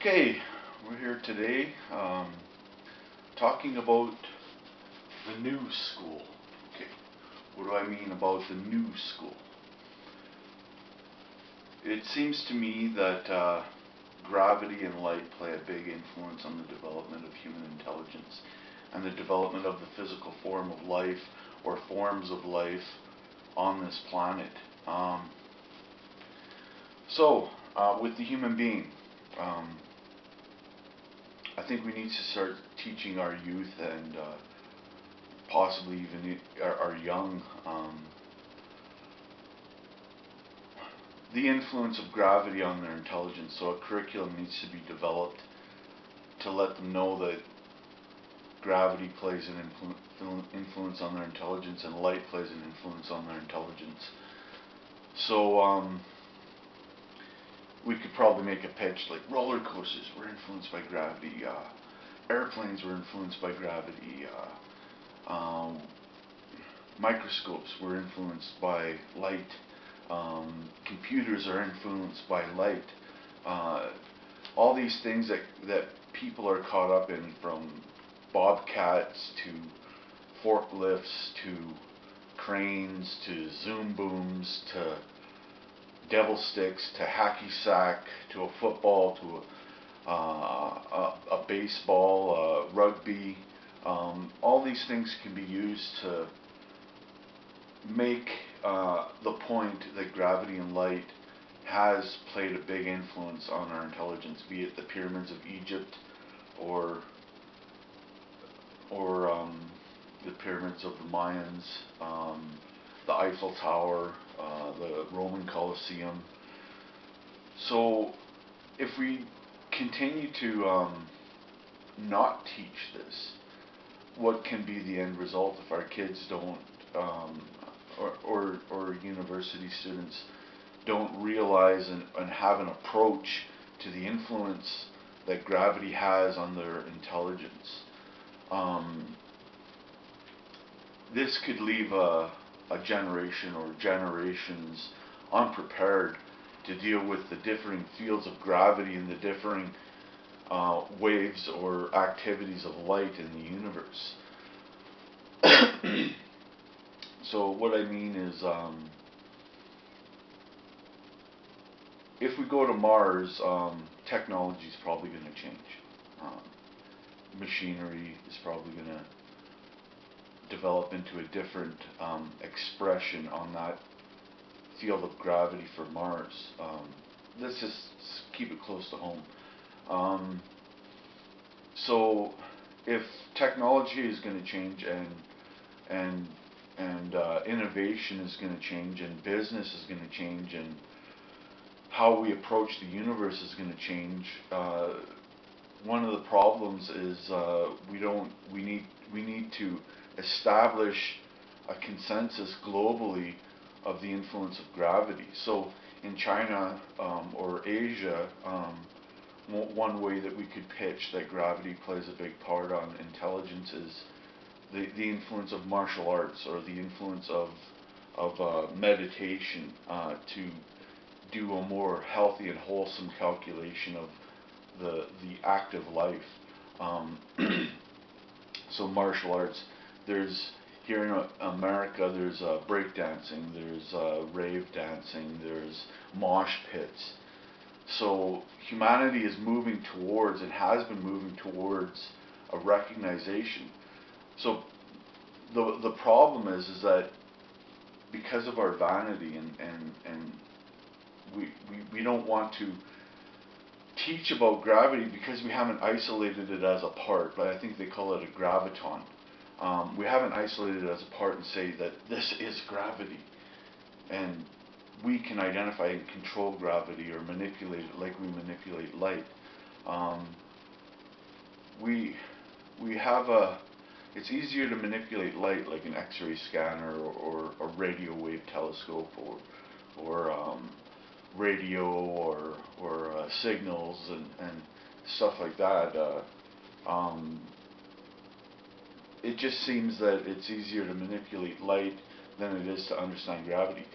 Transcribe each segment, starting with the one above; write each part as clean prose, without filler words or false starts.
Okay, we're here today talking about the new school. Okay, what do I mean about the new school? It seems to me that gravity and light play a big influence on the development of human intelligence and the development of the physical form of life or forms of life on this planet. With the human being, um, I think we need to start teaching our youth and possibly even our young the influence of gravity on their intelligence. So a curriculum needs to be developed to let them know that gravity plays an influence on their intelligence and light plays an influence on their intelligence. So we could probably make a pitch like roller coasters were influenced by gravity, airplanes were influenced by gravity, microscopes were influenced by light, computers are influenced by light. All these things that people are caught up in, from bobcats to forklifts to cranes to zoom booms to devil sticks to hacky sack to a football to a baseball, rugby. All these things can be used to make the point that gravity and light has played a big influence on our intelligence, be it the pyramids of Egypt or the pyramids of the Mayans, the Eiffel Tower, the Roman Colosseum. So if we continue to not teach this, what can be the end result if our kids don't, or university students don't realize and have an approach to the influence that gravity has on their intelligence? This could leave a generation or generations unprepared to deal with the differing fields of gravity and the differing waves or activities of light in the universe. So what I mean is, if we go to Mars, technology is probably going to change. Machinery is probably going to develop into a different expression on that field of gravity for Mars. Let's just keep it close to home. So if technology is going to change and innovation is going to change and business is going to change and how we approach the universe is going to change, one of the problems is we need to establish a consensus globally of the influence of gravity. So in China or Asia, one way that we could pitch that gravity plays a big part on intelligence is the influence of martial arts, or the influence of meditation, to do a more healthy and wholesome calculation of the active life. So martial arts, there's here in America, there's breakdancing, there's rave dancing, there's mosh pits. So humanity is moving towards, and has been moving towards, a recognition. So the problem is that because of our vanity and we don't want to teach about gravity because we haven't isolated it as a part, but I think they call it a graviton. We haven't isolated it as a part and say that this is gravity, and we can identify and control gravity or manipulate it like we manipulate light. We have it's easier to manipulate light like an X-ray scanner or a radio wave telescope or radio or signals and stuff like that. It just seems that it's easier to manipulate light than it is to understand gravity.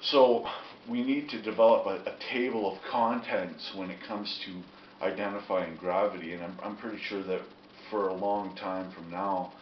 So we need to develop a table of contents when it comes to identifying gravity, and I'm pretty sure that for a long time from now,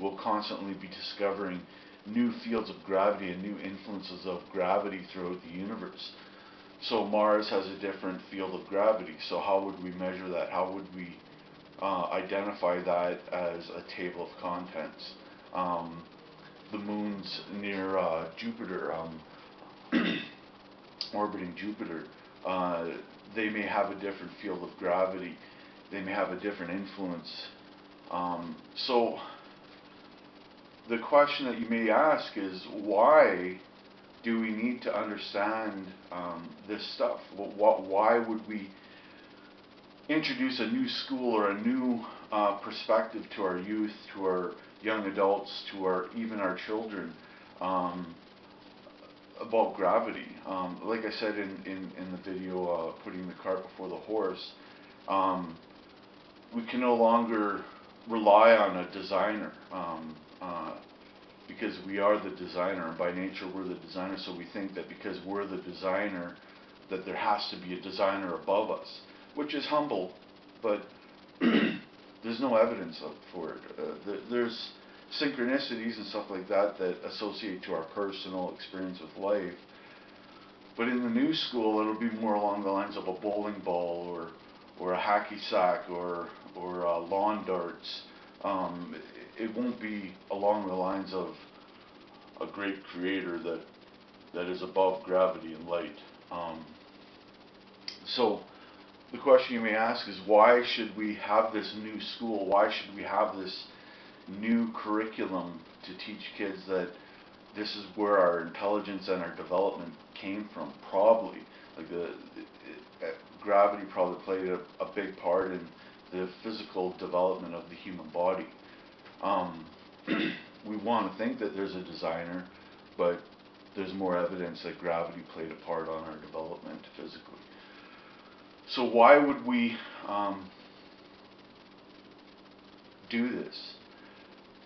we'll constantly be discovering new fields of gravity and new influences of gravity throughout the universe. So Mars has a different field of gravity. So how would we measure that? How would we identify that as a table of contents? The moons near Jupiter, orbiting Jupiter, they may have a different field of gravity. They may have a different influence. So the question that you may ask is, why do we need to understand this stuff? Why would we introduce a new school or a new perspective to our youth, to our young adults, to even our children about gravity? Like I said in the video, putting the cart before the horse, we can no longer rely on a designer. Because we are the designer, and by nature we're the designer, so we think that because we're the designer that there has to be a designer above us, which is humble, but there's no evidence for it. There's synchronicities and stuff like that that associate to our personal experience with life, but in the new school it'll be more along the lines of a bowling ball or a hacky sack or lawn darts. It won't be along the lines of a great creator that is above gravity and light. So the question you may ask is, why should we have this new school? Why should we have this new curriculum to teach kids that this is where our intelligence and our development came from? Probably, like gravity probably played a big part in the physical development of the human body. We want to think that there's a designer, but there's more evidence that gravity played a part on our development physically. So why would we do this?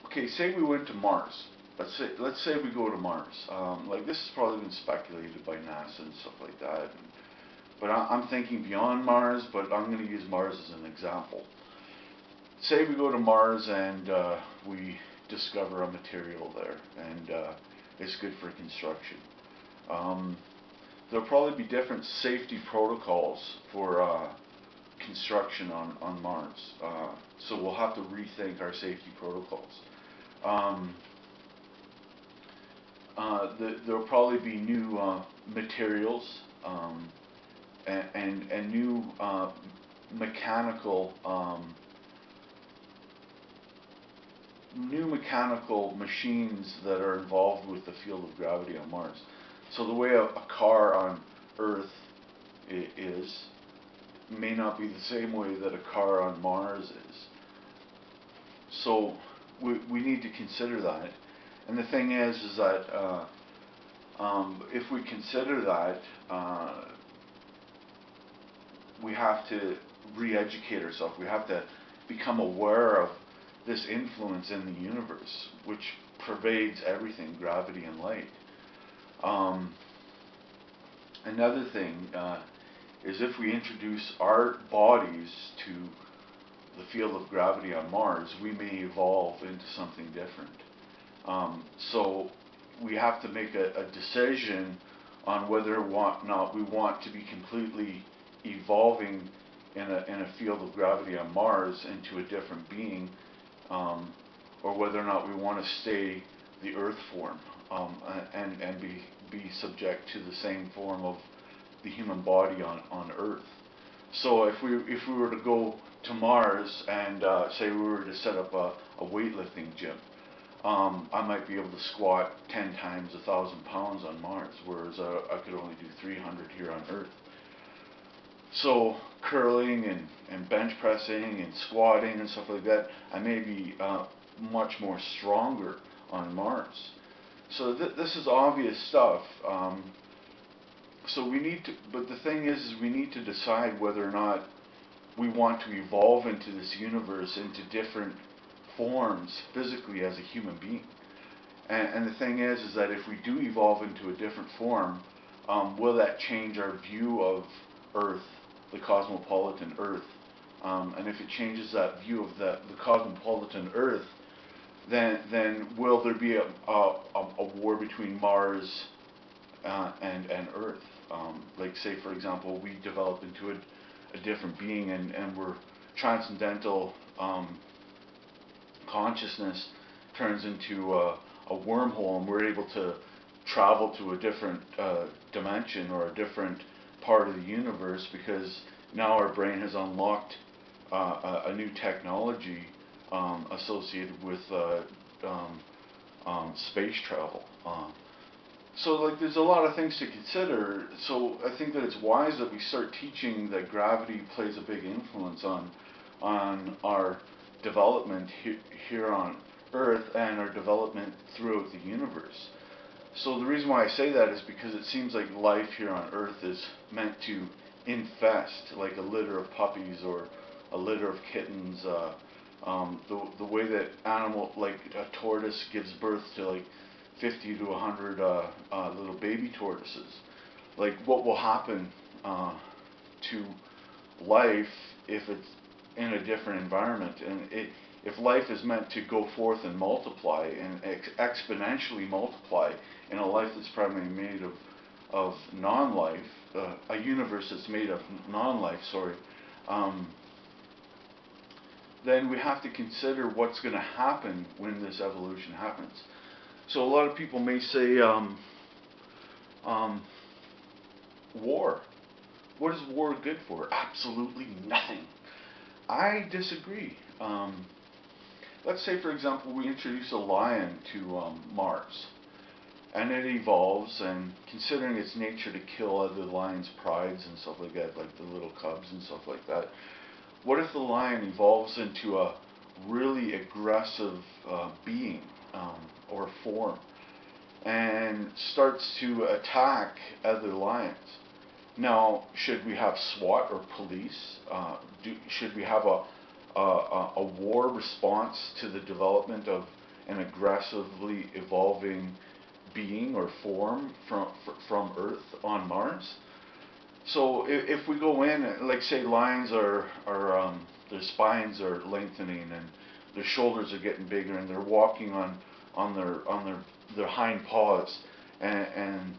Okay, say we went to Mars. Let's say we go to Mars. Like, this has probably been speculated by NASA and stuff like that. But I'm thinking beyond Mars, but I'm going to use Mars as an example. Say we go to Mars and we discover a material there, and it's good for construction. There'll probably be different safety protocols for construction on Mars. So we'll have to rethink our safety protocols. There'll probably be new materials and new mechanical machines that are involved with the field of gravity on Mars. So the way a car on Earth is may not be the same way that a car on Mars is. So we need to consider that. And the thing is that if we consider that, we have to re-educate ourselves. We have to become aware of this influence in the universe, which pervades everything, gravity and light. Another thing is, if we introduce our bodies to the field of gravity on Mars, we may evolve into something different. So we have to make a decision on whether or not we want to be completely evolving in a field of gravity on Mars into a different being, or whether or not we want to stay the Earth form and be subject to the same form of the human body on Earth. So if we were to go to Mars and say we were to set up a weightlifting gym, I might be able to squat 10 times 1,000 pounds on Mars, whereas I could only do 300 here on Earth. So curling and bench pressing and squatting and stuff like that, I may be much more stronger on Mars. So this is obvious stuff. So we need to, but the thing is we need to decide whether or not we want to evolve into this universe into different forms physically as a human being. And the thing is that if we do evolve into a different form, will that change our view of Earth, the cosmopolitan Earth, and if it changes that view of the cosmopolitan Earth, then will there be a war between Mars and Earth? Like say for example, we develop into a different being, and we're transcendental consciousness turns into a wormhole, and we're able to travel to a different dimension or a different part of the universe, because now our brain has unlocked a new technology associated with space travel. So like there's a lot of things to consider. So I think that it's wise that we start teaching that gravity plays a big influence on our development here on Earth and our development throughout the universe. So the reason why I say that is because it seems like life here on Earth is meant to infest, like a litter of puppies or a litter of kittens. The way that like a tortoise gives birth to like 50 to 100 little baby tortoises. Like what will happen to life if it's in a different environment, and if life is meant to go forth and multiply and exponentially multiply in a life that's primarily made of non-life, a universe that's made of non-life, then we have to consider what's going to happen when this evolution happens. So a lot of people may say, war. What is war good for? Absolutely nothing. I disagree. Let's say, for example, we introduce a lion to Mars, and it evolves, and considering its nature to kill other lions' prides and stuff like that, like the little cubs and stuff like that, what if the lion evolves into a really aggressive being or form and starts to attack other lions? Now, should we have SWAT or police? Should we have a war response to the development of an aggressively evolving being or form from Earth on Mars? So if we go in, like say lions are their spines are lengthening and their shoulders are getting bigger, and they're walking on their hind paws, and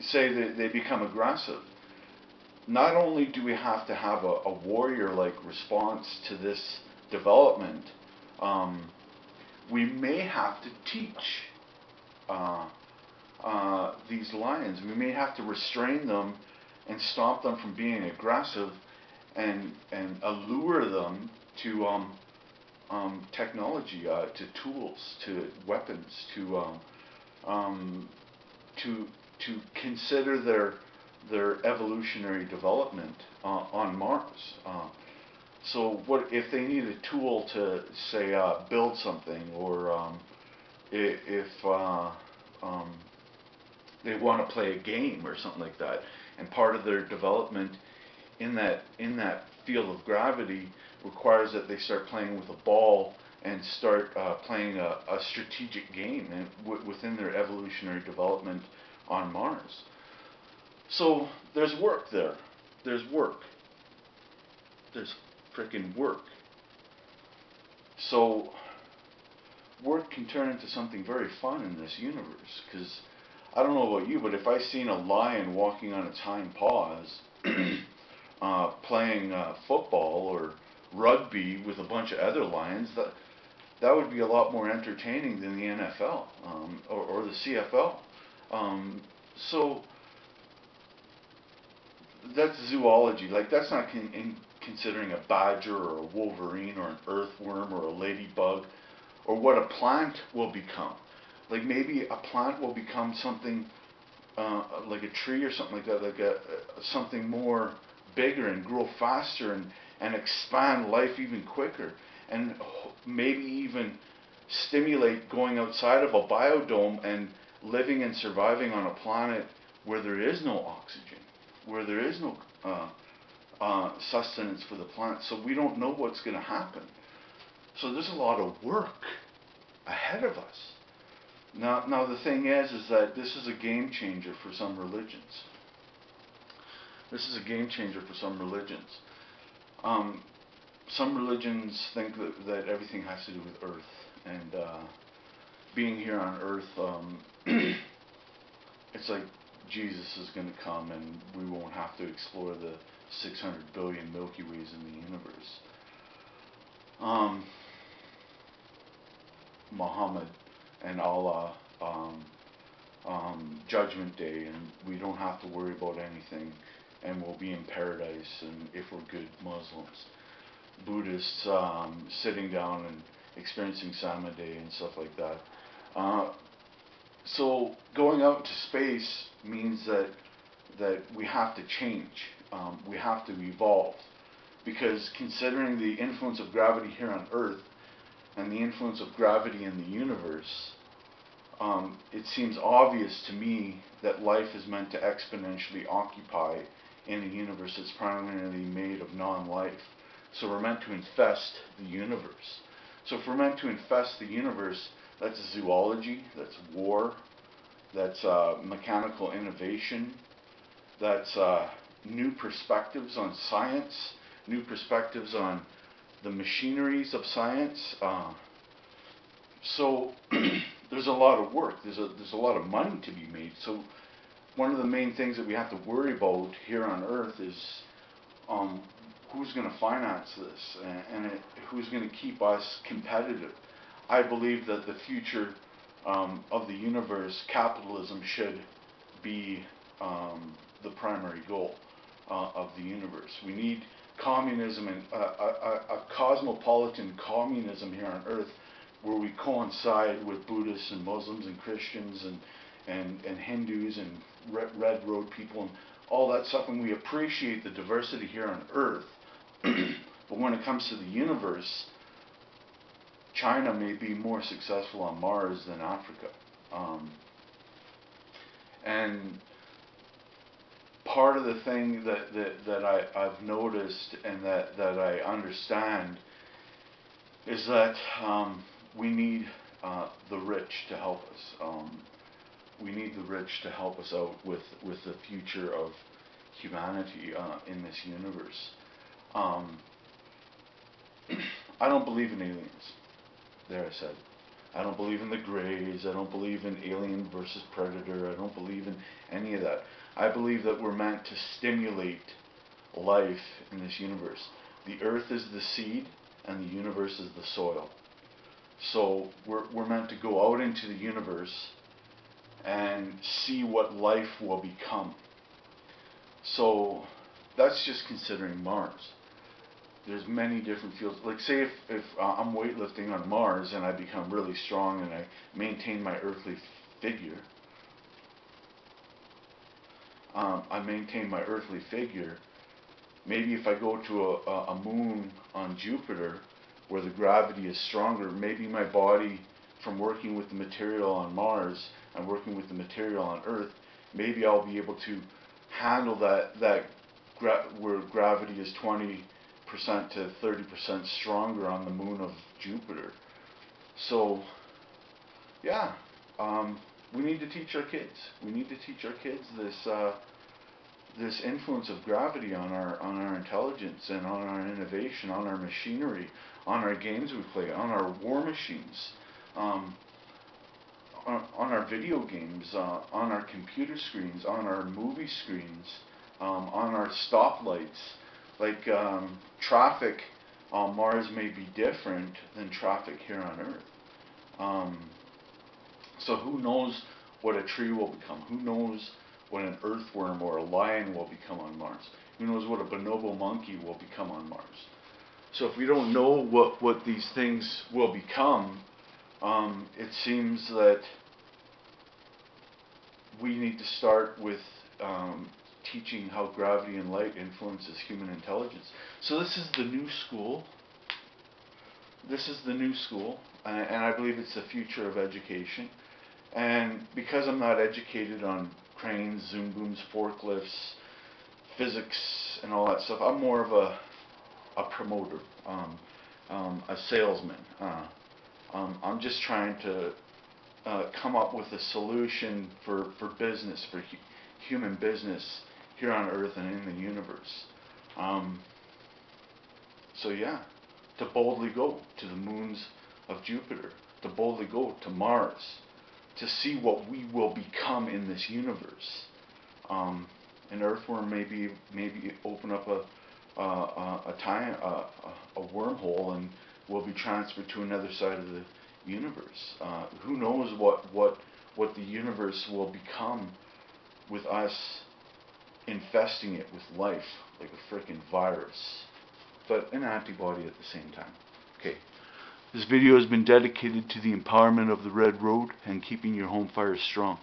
say that they become aggressive. Not only do we have to have a warrior-like response to this development, we may have to teach these lions. We may have to restrain them and stop them from being aggressive, and allure them to technology, to tools, to weapons, to consider their evolutionary development on Mars. So what if they need a tool to say build something, or if they want to play a game or something like that, and part of their development in that field of gravity requires that they start playing with a ball and start playing a strategic game and within their evolutionary development on Mars. So there's work there. There's work. There's frickin' work. So work can turn into something very fun in this universe, because I don't know about you, but if I seen a lion walking on its hind paws playing football or rugby with a bunch of other lions, that would be a lot more entertaining than the NFL or the CFL. So that's zoology. Like that's not considering a badger or a wolverine or an earthworm or a ladybug, or what a plant will become. Like maybe a plant will become something like a tree or something like that, like something more bigger and grow faster and expand life even quicker, and maybe even stimulate going outside of a biodome and living and surviving on a planet where there is no oxygen, where there is no sustenance for the plant. So we don't know what's going to happen. So there's a lot of work ahead of us. Now the thing is that this is a game changer for some religions. This is a game changer for some religions. Um, some religions think that everything has to do with Earth, and being here on Earth, it's like Jesus is going to come and we won't have to explore the 600 billion Milky Ways in the universe. Um, Muhammad and Allah, Judgment Day, and we don't have to worry about anything, and we'll be in paradise, and if we're good Muslims. Buddhists, sitting down and experiencing Samadhi and stuff like that. So going out to space means that we have to change. We have to evolve, because considering the influence of gravity here on Earth and the influence of gravity in the universe, it seems obvious to me that life is meant to exponentially occupy in a universe that's primarily made of non-life. So we're meant to infest the universe. So if we're meant to infest the universe, that's zoology, that's war, that's mechanical innovation, that's new perspectives on science, new perspectives on the machineries of science. So there's a lot of work, there's a lot of money to be made. So one of the main things that we have to worry about here on Earth is who's going to finance this, and who's going to keep us competitive. I believe that the future of the universe, capitalism should be the primary goal of the universe. We need communism and a cosmopolitan communism here on Earth, where we coincide with Buddhists and Muslims and Christians and Hindus and Red Road people and all that stuff, and we appreciate the diversity here on Earth. But when it comes to the universe, China may be more successful on Mars than Africa. And part of the thing that I've noticed and that I understand is that we need the rich to help us. We need the rich to help us out with the future of humanity in this universe. I don't believe in aliens. There, I said. I don't believe in the Greys. I don't believe in Alien versus Predator. I don't believe in any of that. I believe that we're meant to stimulate life in this universe. The Earth is the seed, and the universe is the soil. So we're meant to go out into the universe and see what life will become. So that's just considering Mars. There's many different fields. Like, say if I'm weightlifting on Mars and I become really strong and I maintain my earthly figure, maybe if I go to a moon on Jupiter where the gravity is stronger, maybe my body, from working with the material on Mars and working with the material on Earth, maybe I'll be able to handle where gravity is 20% to 30% stronger on the moon of Jupiter. So, yeah, we need to teach our kids. We need to teach our kids this influence of gravity on our intelligence and on our innovation, on our machinery, on our games we play, on our war machines, on our video games, on our computer screens, on our movie screens, on our stoplights. Like, traffic on Mars may be different than traffic here on Earth. So who knows what a tree will become? Who knows what an earthworm or a lion will become on Mars? Who knows what a bonobo monkey will become on Mars? So if we don't know what these things will become, it seems that we need to start with teaching how gravity and light influences human intelligence. So this is the new school. This is the new school, and I believe it's the future of education. And because I'm not educated on cranes, zoom booms, forklifts, physics, and all that stuff, I'm more of a promoter, a salesman. I'm just trying to come up with a solution for business, for human business here on Earth and in the universe. So yeah, to boldly go to the moons of Jupiter, to boldly go to Mars, to see what we will become in this universe. An earthworm maybe open up a wormhole and we'll be transferred to another side of the universe. Who knows what the universe will become with us infesting it with life like a freaking virus, but an antibody at the same time. Okay, this video has been dedicated to the empowerment of the Red Road and keeping your home fires strong.